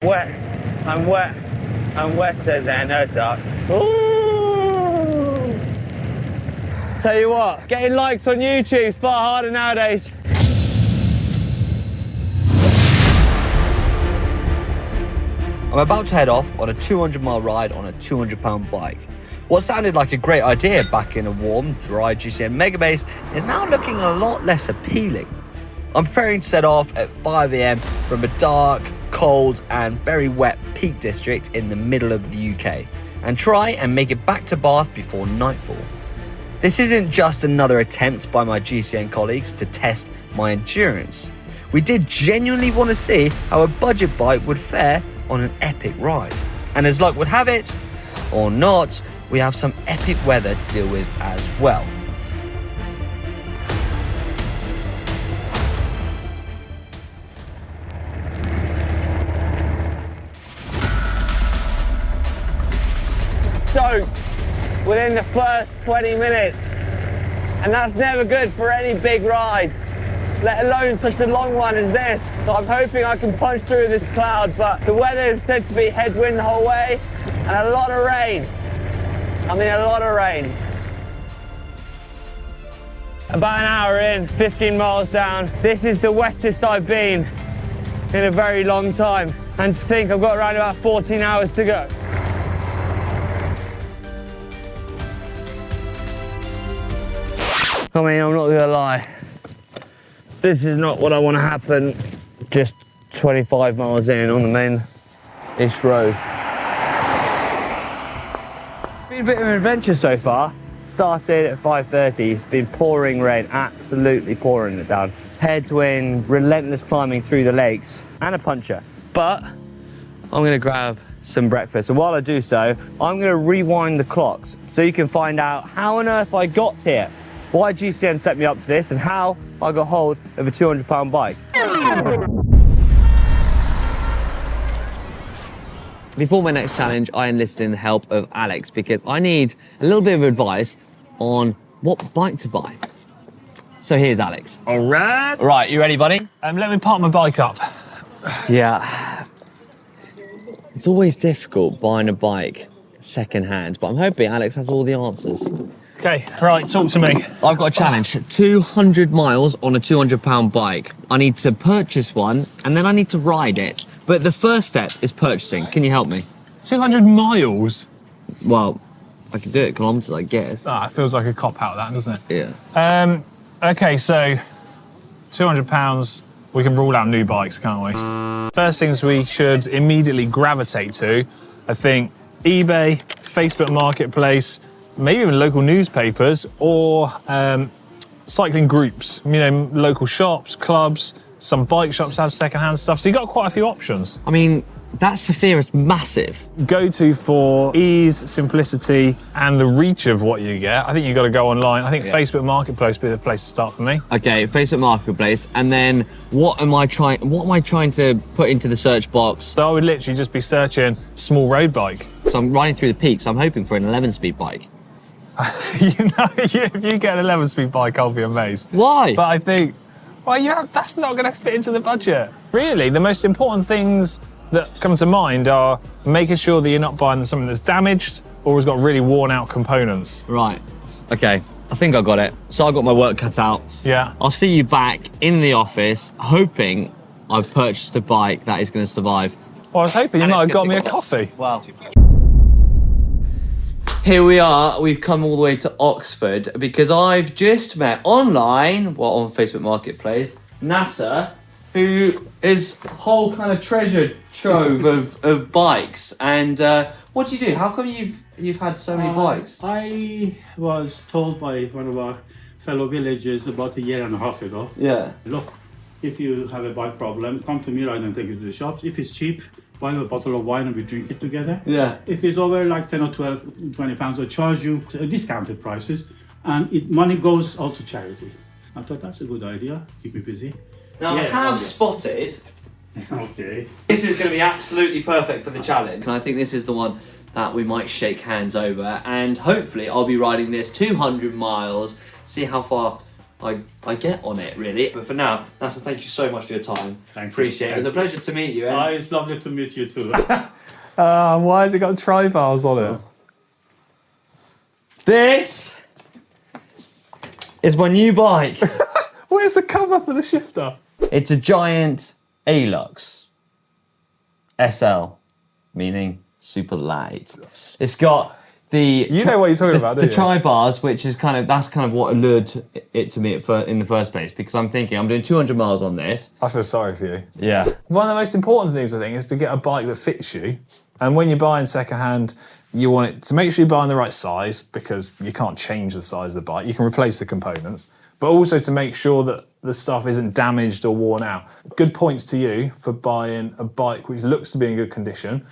Wet. I'm wet. I'm wetter than a duck. Ooh. Tell you what, getting likes on YouTube is far harder nowadays. I'm about to head off on a 200-mile ride on a 200-pound bike. What sounded like a great idea back in a warm, dry GCN Megabase is now looking a lot less appealing. I'm preparing to set off at 5 AM from a dark, cold and very wet Peak District in the middle of the UK and try and make it back to Bath before nightfall. This isn't just another attempt by my GCN colleagues to test my endurance. We did genuinely want to see how a budget bike would fare on an epic ride. And as luck would have it, or not, we have some epic weather to deal with as well. Soaked within the first 20 minutes. And that's never good for any big ride, let alone such a long one as this. So I'm hoping I can punch through this cloud, but the weather is said to be headwind the whole way and a lot of rain. I mean, a lot of rain. About an hour in, 15 miles down. This is the wettest I've been in a very long time. And to think I've got around about 14 hours to go. I mean, I'm not gonna lie. This is not what I want to happen just 25 miles in on the main-ish road. Been a bit of an adventure so far. Started at 5:30, it's been pouring rain, absolutely pouring it down. Headwind, relentless climbing through the lakes, and a puncher. But I'm gonna grab some breakfast, and while I do so, I'm gonna rewind the clocks so you can find out how on earth I got here, why GCN set me up to this, and how I got hold of a 200-pound bike. Before my next challenge, I enlisted in the help of Alex because I need a little bit of advice on what bike to buy. So here's Alex. All right. Right, you ready, buddy? Let me park my bike up. Yeah. It's always difficult buying a bike second-hand, but I'm hoping Alex has all the answers. Okay, right, talk to me. I've got a challenge, 200 miles on a 200-pound bike. I need to purchase one, and then I need to ride it. But the first step is purchasing. Can you help me? 200 miles? Well, I could do it kilometres, I guess. Ah, it feels like a cop-out, that, doesn't it? Yeah. Okay, so £200, we can rule out new bikes, can't we? First things we should immediately gravitate to, I think, eBay, Facebook Marketplace, maybe even local newspapers or cycling groups, you know, local shops, clubs, some bike shops have secondhand stuff. So you've got quite a few options. I mean, that Sophia is massive. Go-to for ease, simplicity, and the reach of what you get. I think you've got to go online. I think Facebook Marketplace would be the place to start for me. Okay, Facebook Marketplace, and then what am I trying to put into the search box? So I would literally just be searching small road bike. So I'm riding through the peaks, I'm hoping for an 11-speed bike. You know, if you get an 11-speed bike, I'll be amazed. Why? But I think, well, that's not going to fit into the budget. Really, the most important things that come to mind are making sure that you're not buying something that's damaged or has got really worn out components. Right, okay, I think I got it. So I've got my work cut out. Yeah. I'll see you back in the office, hoping I've purchased a bike that is going to survive. Well, I was hoping you might have got me a coffee. Wow. Here we are, we've come all the way to Oxford because I've just met online, on Facebook Marketplace, NASA, who is a whole kind of treasure trove of bikes. And what do you do? How come you've had so many bikes? I was told by one of our fellow villagers about a year and a half ago. Yeah. Look, if you have a bike problem, come to me, I don't take you to the shops. If it's cheap, buy a bottle of wine and we drink it together. Yeah. If it's over like 10 or 12, 20 pounds, I charge you discounted prices and money goes all to charity. I thought that's a good idea, keep me busy. Now I have spotted, Okay. this is going to be absolutely perfect for the challenge. And I think this is the one that we might shake hands over. And hopefully I'll be riding this 200 miles, see how far I get on it, really. But for now, Nasser, thank you so much for your time. Thank you. Appreciate it. It was a pleasure to meet you. Eh? It's lovely to meet you too. Why has it got tri-bars on it? This is my new bike. Where's the cover for the shifter? It's a giant Alux SL, meaning super light. It's got the You know what you're talking about, don't the you? tri-bars, which is that's kind of what allured it to me in the first place, because I'm thinking I'm doing 200 miles on this. I feel sorry for you. Yeah. One of the most important things, I think, is to get a bike that fits you. And when you're buying secondhand, you want it to make sure you're buying the right size, because you can't change the size of the bike. You can replace the components, but also to make sure that the stuff isn't damaged or worn out. Good points to you for buying a bike which looks to be in good condition.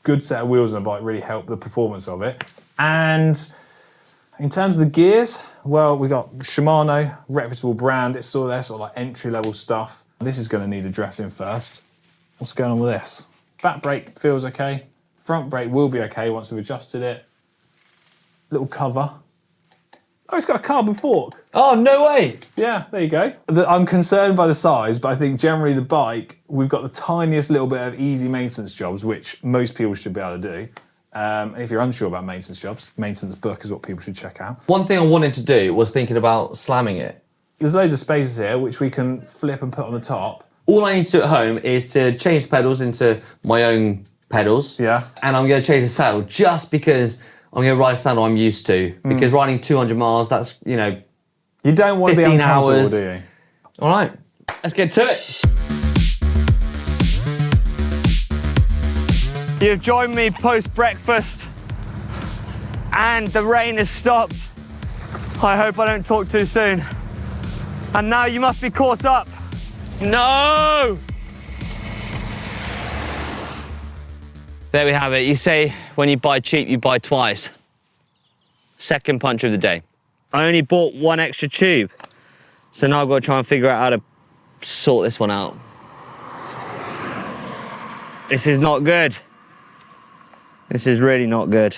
Good set of wheels on a bike really help the performance of it. And in terms of the gears, well, we got Shimano, reputable brand. It's sort of like entry-level stuff. This is going to need addressing first. What's going on with this? Back brake feels okay. Front brake will be okay once we've adjusted it. Little cover. Oh, it's got a carbon fork. Oh, no way. Yeah, there you go. I'm concerned by the size, but I think generally the bike, we've got the tiniest little bit of easy maintenance jobs, which most people should be able to do. And if you're unsure about maintenance jobs, maintenance book is what people should check out. One thing I wanted to do was thinking about slamming it. There's loads of spaces here which we can flip and put on the top. All I need to do at home is to change the pedals into my own pedals. Yeah. And I'm going to change the saddle just because I'm going to ride a saddle I'm used to. Because riding 200 miles, that's, You don't want to be 15 uncomfortable, hours. do you? All right, let's get to it. You've joined me post-breakfast and the rain has stopped. I hope I don't talk too soon. And now you must be caught up. No! There we have it. You say when you buy cheap, you buy twice. Second punch of the day. I only bought one extra tube. So now I've got to try and figure out how to sort this one out. This is not good. This is really not good.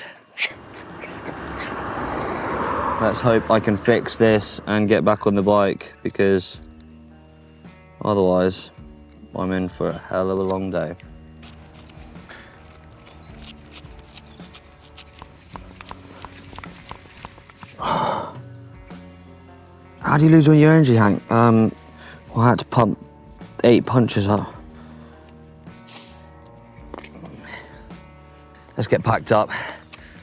Let's hope I can fix this and get back on the bike, because otherwise I'm in for a hell of a long day. How do you lose all your energy, Hank? Well, I had to pump 8 punches up. Let's get packed up,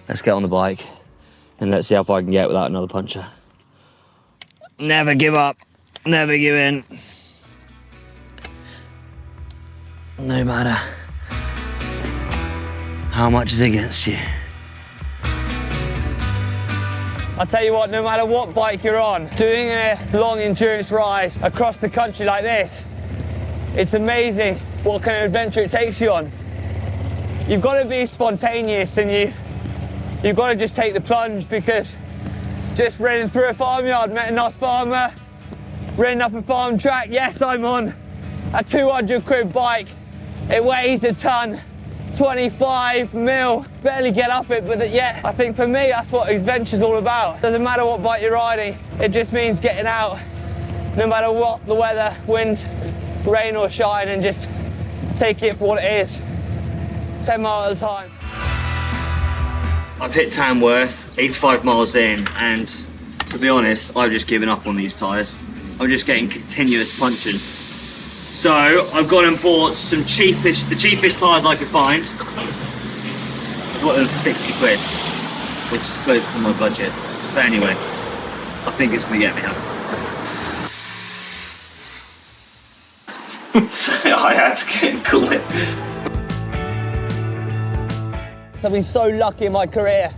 let's get on the bike, and let's see how far I can get without another puncher. Never give up, never give in. No matter how much is against you. I'll tell you what, no matter what bike you're on, doing a long endurance ride across the country like this, it's amazing what kind of adventure it takes you on. You've got to be spontaneous, and you've got to just take the plunge, because just running through a farmyard, met a nice farmer, running up a farm track. Yes, I'm on a 200 quid bike. It weighs a ton, 25 mil, barely get up it, but yeah, I think for me, that's what adventure's all about. Doesn't matter what bike you're riding, it just means getting out, no matter what the weather, wind, rain or shine, and just take it for what it is. 10 miles at a time. I've hit Tamworth, 85 miles in, and to be honest, I've just given up on these tyres. I'm just getting continuous punching. So I've gone and bought the cheapest tyres I could find. I got them for 60 quid, which is close to my budget. But anyway, I think it's gonna get me out. I had to get cool it. I've been so lucky in my career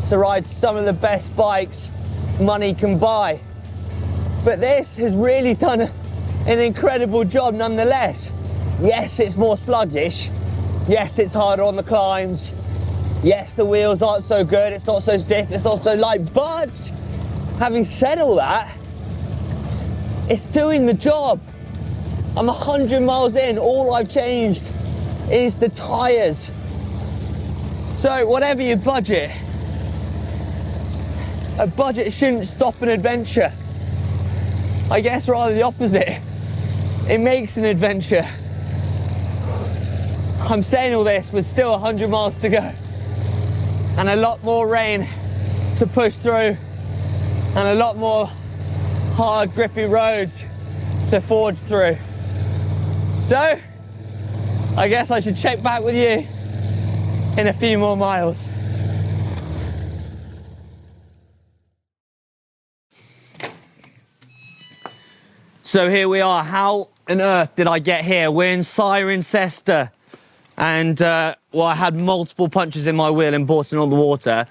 to ride some of the best bikes money can buy. But this has really done an incredible job nonetheless. Yes, it's more sluggish. Yes, it's harder on the climbs. Yes, the wheels aren't so good. It's not so stiff, it's not so light. But having said all that, it's doing the job. I'm 100 miles in. All I've changed is the tyres. So whatever your budget, a budget shouldn't stop an adventure. I guess rather the opposite. It makes an adventure. I'm saying all this with still 100 miles to go. And a lot more rain to push through. And a lot more hard, grippy roads to forge through. So, I guess I should check back with you in a few more miles. So here we are. How on earth did I get here? We're in Cirencester. And, well, I had multiple punctures in my wheel and brought in all the water.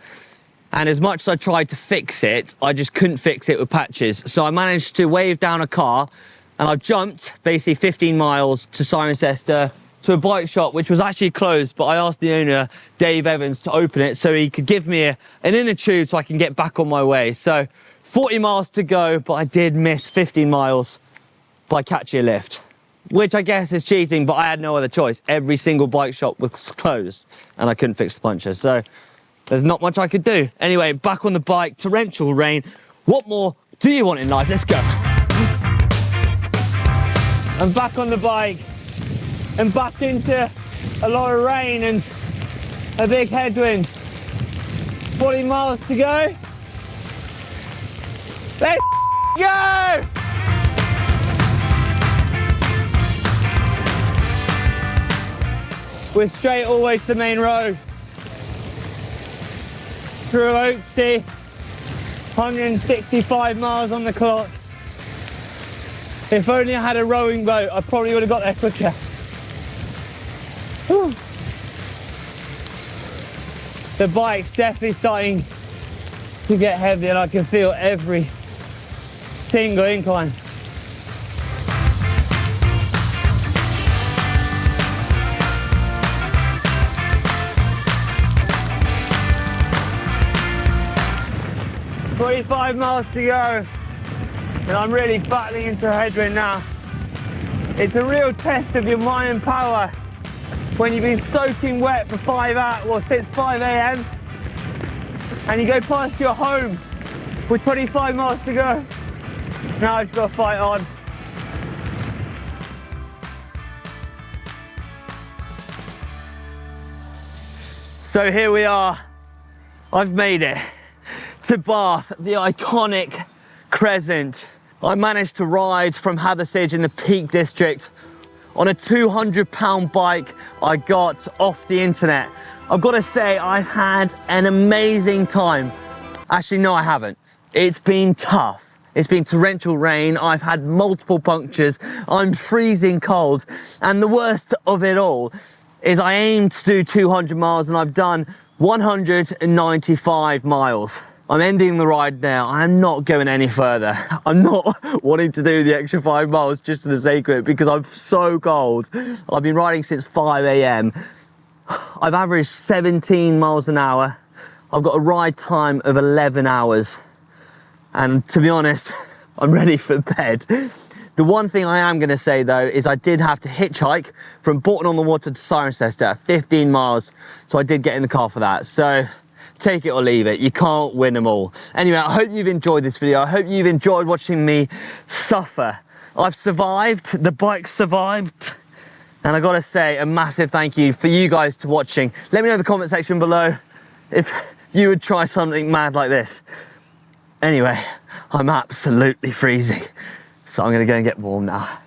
And as much as I tried to fix it, I just couldn't fix it with patches. So I managed to wave down a car, and I've jumped basically 15 miles to Cirencester to a bike shop, which was actually closed, but I asked the owner, Dave Evans, to open it so he could give me an inner tube so I can get back on my way. So 40 miles to go, but I did miss 15 miles by catching a lift, which I guess is cheating, but I had no other choice. Every single bike shop was closed and I couldn't fix the puncture. So there's not much I could do. Anyway, back on the bike, torrential rain. What more do you want in life? Let's go. I'm back on the bike and back into a lot of rain and a big headwind. 40 miles to go. Let's go! We're straight all the way to the main road. Through Oaksey, 165 miles on the clock. If only I had a rowing boat, I probably would have got there quicker. Whew. The bike's definitely starting to get heavy and I can feel every single incline. "45 miles to go, and I'm really battling into a headwind now. It's a real test of your mind and power when you've been soaking wet for since 5 a.m. and you go past your home with 25 miles to go. Now I've got to fight on. So here we are. I've made it to Bath, the iconic Crescent. I managed to ride from Hathersage in the Peak District on a 200-pound bike I got off the internet. I've got to say, I've had an amazing time. Actually, no, I haven't. It's been tough. It's been torrential rain. I've had multiple punctures. I'm freezing cold. And the worst of it all is I aimed to do 200 miles and I've done 195 miles. I'm ending the ride now. I'm not going any further. I'm not wanting to do the extra 5 miles just for the sake of it because I'm so cold. I've been riding since 5 a.m. I've averaged 17 miles an hour. I've got a ride time of 11 hours. And to be honest, I'm ready for bed. The one thing I am going to say though is I did have to hitchhike from Bourton-on-the-Water to Cirencester, 15 miles. So I did get in the car for that. So take it or leave it. You can't win them all. Anyway, I hope you've enjoyed this video. I hope you've enjoyed watching me suffer. I've survived. The bike survived. And I gotta say a massive thank you for you guys to watching. Let me know in the comment section below if you would try something mad like this. Anyway, I'm absolutely freezing. So I'm gonna go and get warm now.